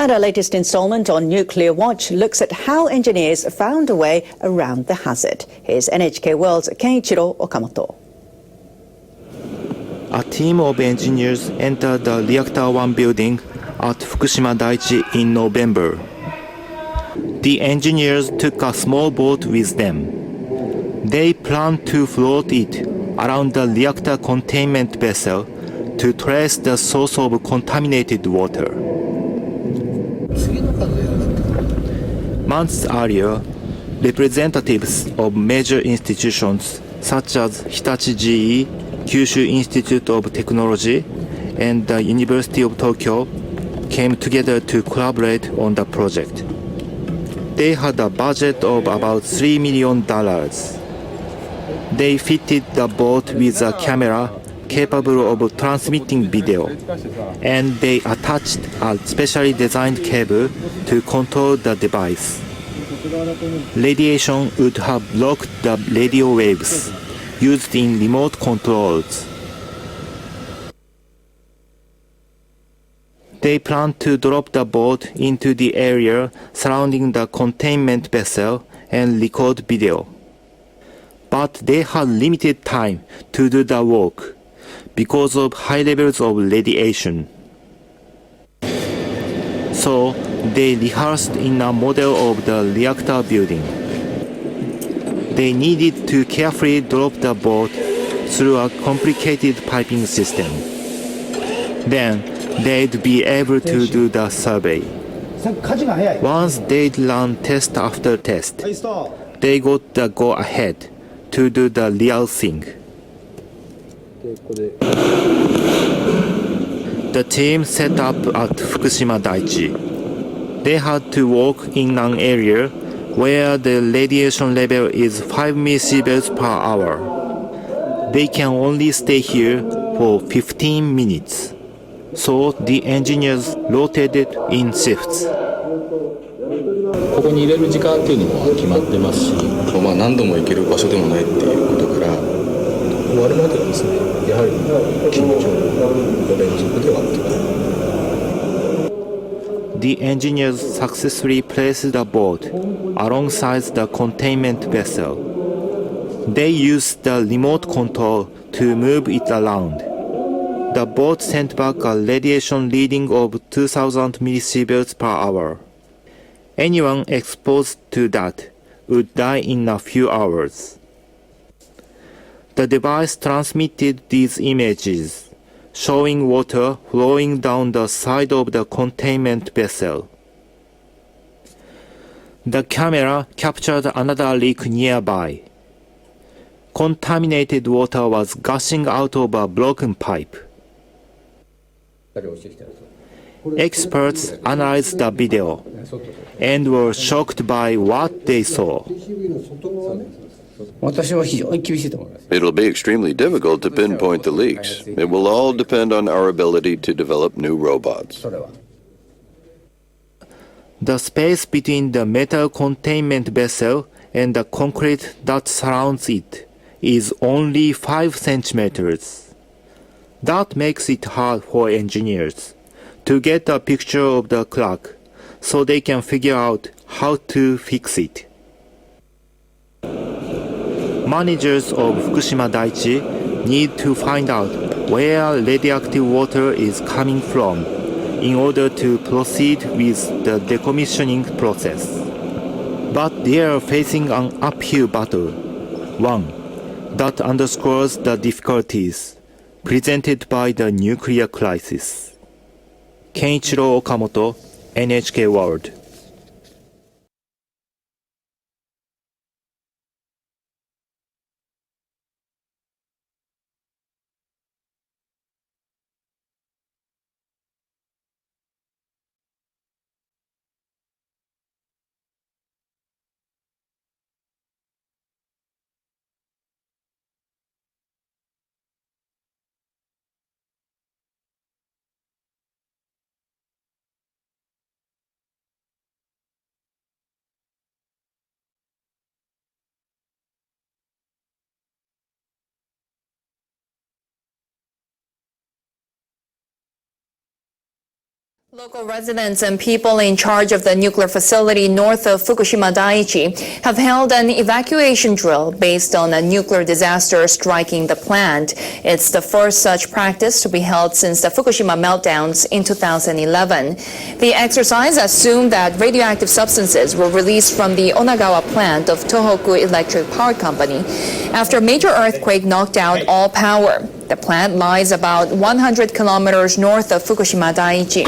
And our latest installment on Nuclear Watch looks at how engineers found a way around the hazard. Here's NHK World's Kenichiro Okamoto. A team of engineers entered the Reactor 1 building at Fukushima Daiichi in November. The engineers took a small boat with them. They planned to float it around the reactor containment vessel to trace the source of contaminated water. Months earlier, representatives of major institutions such as Hitachi GE, Kyushu Institute of Technology, and the University of Tokyo came together to collaborate on the project. They had a budget of about $3 million. They fitted the boat with a camera capable of transmitting video, and they attached a specially designed cable to control the device. Radiation would have blocked the radio waves used in remote controls. They planned to drop the boat into the area surrounding the containment vessel and record video. But they had limited time to do the work because of high levels of radiation. So they rehearsed in a model of the reactor building. They needed to carefully drop the boat through a complicated piping system. Then they'd be able to do the survey. Once they'd run test after test, they got the go-ahead to do the real thing. The team set up at Fukushima Daiichi. They had to work in an area where the radiation level is 5 millisieverts per hour. They can only stay here for 15 minutes. So the engineers rotated in shifts. ここに入れる時間っていうのも決まってますし、何度も行ける場所でもないっていうことから、終わるまではですね、やはり緊張の連続ではあった。The engineers successfully placed the boat alongside the containment vessel. They used the remote control to move it around. The boat sent back a radiation reading of 2000 millisieverts per hour. Anyone exposed to that would die in a few hours. The device transmitted these images, showing water flowing down the side of the containment vessel. The camera captured another leak nearby. Contaminated water was gushing out of a broken pipe. Experts analyzed the video and were shocked by what they saw. It'll be extremely difficult to pinpoint the leaks. It will all depend on our ability to develop new robots. The space between the metal containment vessel and the concrete that surrounds it is only 5 centimeters. That makes it hard for engineers to get a picture of the crack so they can figure out how to fix it. Managers of Fukushima Daiichi need to find out where radioactive water is coming from in order to proceed with the decommissioning process. But they are facing an uphill battle, one that underscores the difficulties presented by the nuclear crisis. Kenichiro Okamoto, NHK World. Local residents and people in charge of the nuclear facility north of Fukushima Daiichi have held an evacuation drill based on a nuclear disaster striking the plant. It's the first such practice to be held since the Fukushima meltdowns in 2011. The exercise assumed that radioactive substances were released from the Onagawa plant of Tohoku Electric Power Company after a major earthquake knocked out all power. The plant lies about 100 kilometers north of Fukushima Daiichi.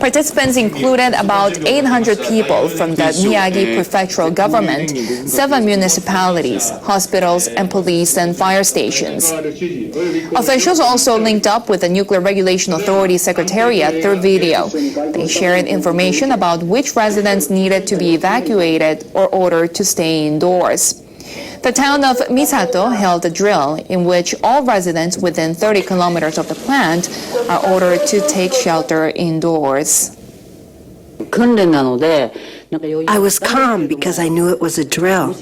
Participants included about 800 people from the Miyagi prefectural government, 7 municipalities, hospitals, and police and fire stations. Officials also linked up with the Nuclear Regulation Authority Secretariat through video. They shared information about which residents needed to be evacuated or ordered to stay indoors. The town of Misato held a drill in which all residents within 30 kilometers of the plant are ordered to take shelter indoors. I was calm because I knew it was a drill,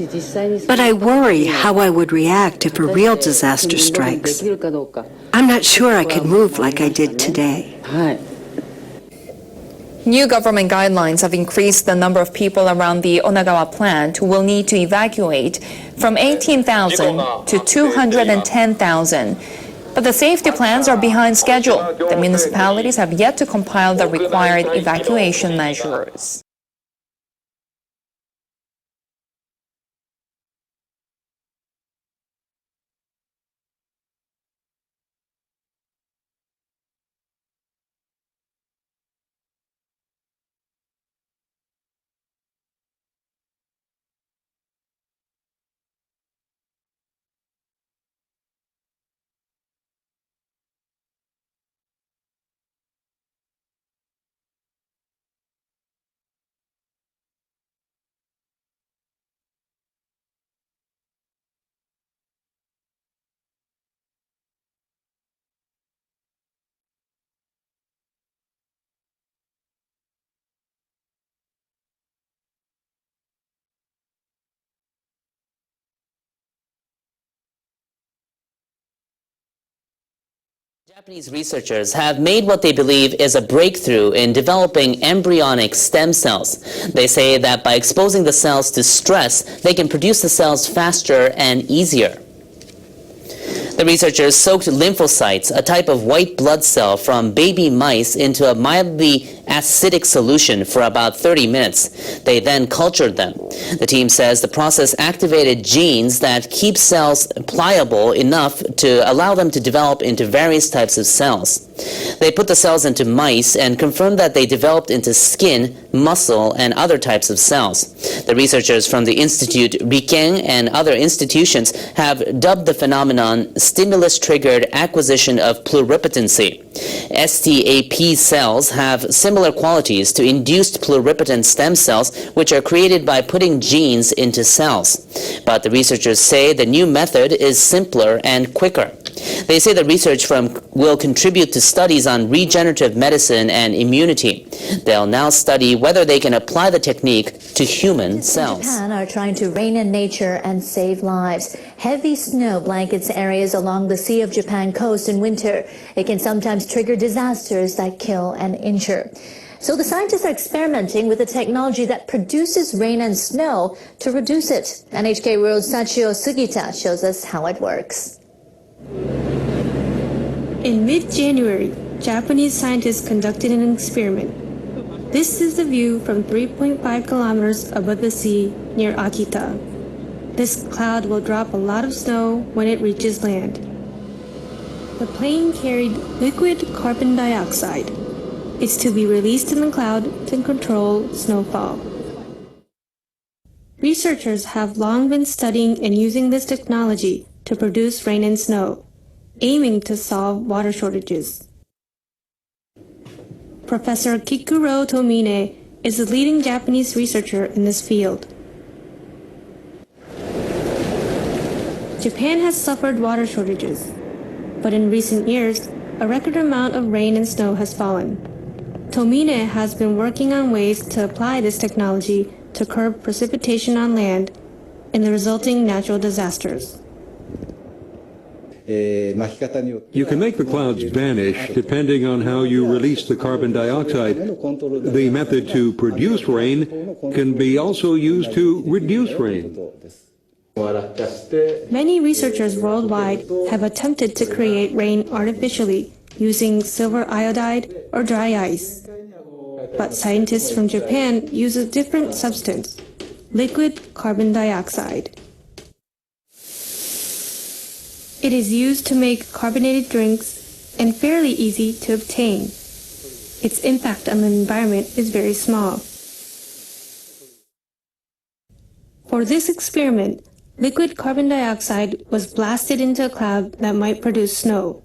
but I worry how I would react if a real disaster strikes. I'm not sure I could move like I did today. New government guidelines have increased the number of people around the Onagawa plant who will need to evacuate from 18,000 to 210,000. But the safety plans are behind schedule. The municipalities have yet to compile the required evacuation measures. Japanese researchers have made what they believe is a breakthrough in developing embryonic stem cells. They say that by exposing the cells to stress, they can produce the cells faster and easier. The researchers soaked lymphocytes, a type of white blood cell from baby mice, into a mildly acidic solution for about 30 minutes. They then cultured them. The team says the process activated genes that keep cells pliable enough to allow them to develop into various types of cells. They put the cells into mice and confirmed that they developed into skin, muscle, and other types of cells. The researchers from the Institute Riken and other institutions have dubbed the phenomenon stimulus-triggered acquisition of pluripotency. STAP cells have similar qualities to induced pluripotent stem cells, which are created by putting genes into cells. But the researchers say the new method is simpler and quicker. They say the research will contribute to studies on regenerative medicine and immunity. They'll now study whether they can apply the technique to human cells. Japan are trying to rein in nature and save lives. Heavy snow blankets areas along the Sea of Japan coast in winter. It can sometimes trigger disasters that kill and injure. So the scientists are experimenting with a technology that produces rain and snow to reduce it. NHK World's Sachio Sugita shows us how it works. In mid-January, Japanese scientists conducted an experiment. This is the view from 3.5 kilometers above the sea near Akita. This cloud will drop a lot of snow when it reaches land. The plane carried liquid carbon dioxide. It's to be released in the cloud to control snowfall. Researchers have long been studying and using this technology to produce rain and snow, aiming to solve water shortages. Professor Kikuro Tomine is a leading Japanese researcher in this field. Japan has suffered water shortages, but in recent years, a record amount of rain and snow has fallen. Tomine has been working on ways to apply this technology to curb precipitation on land and the resulting natural disasters. You can make the clouds vanish depending on how you release the carbon dioxide. The method to produce rain can be also used to reduce rain. Many researchers worldwide have attempted to create rain artificially using silver iodide or dry ice. But scientists from Japan use a different substance, liquid carbon dioxide. It is used to make carbonated drinks and fairly easy to obtain. Its impact on the environment is very small. For this experiment, liquid carbon dioxide was blasted into a cloud that might produce snow.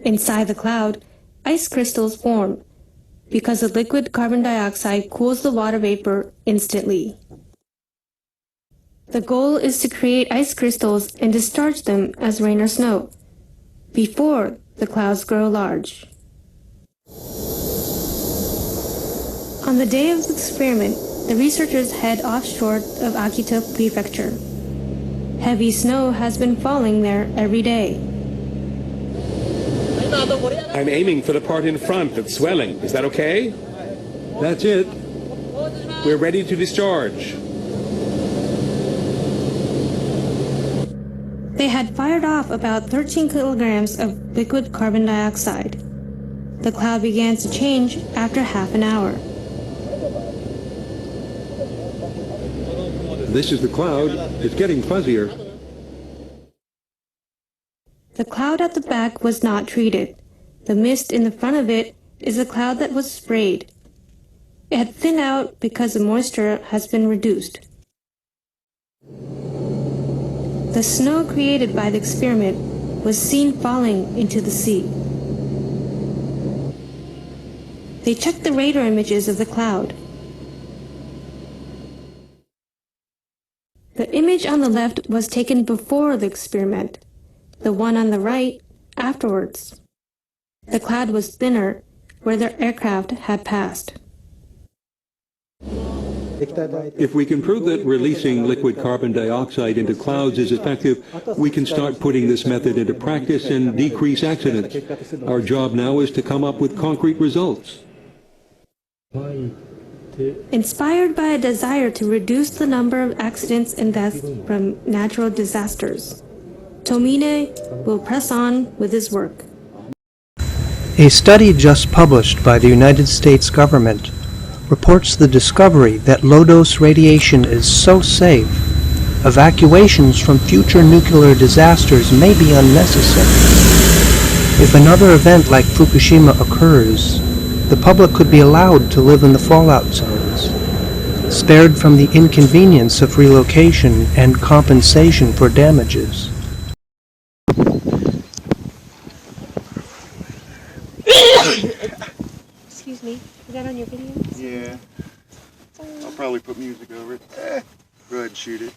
Inside the cloud, ice crystals form because the liquid carbon dioxide cools the water vapor instantly. The goal is to create ice crystals and discharge them as rain or snow before the clouds grow large. On the day of the experiment, the researchers head offshore of Akita Prefecture. Heavy snow has been falling there every day. I'm aiming for the part in front that's swelling. Is that okay? That's it. We're ready to discharge. They had fired off about 13 kilograms of liquid carbon dioxide. The cloud began to change after half an hour. This is the cloud. It's getting fuzzier. The cloud at the back was not treated. The mist in the front of it is a cloud that was sprayed. It had thinned out because the moisture has been reduced. The snow created by the experiment was seen falling into the sea. They checked the radar images of the cloud. The image on the left was taken before the experiment, the one on the right afterwards. The cloud was thinner where their aircraft had passed. If we can prove that releasing liquid carbon dioxide into clouds is effective, we can start putting this method into practice and decrease accidents. Our job now is to come up with concrete results. Inspired by a desire to reduce the number of accidents and deaths from natural disasters, Tomine will press on with his work. A study just published by the United States government reports the discovery that low-dose radiation is so safe, evacuations from future nuclear disasters may be unnecessary. If another event like Fukushima occurs, the public could be allowed to live in the fallout zones, spared from the inconvenience of relocation and compensation for damages. Excuse me, is that on your video? Yeah. I'll probably put music over it. Go ahead and shoot it.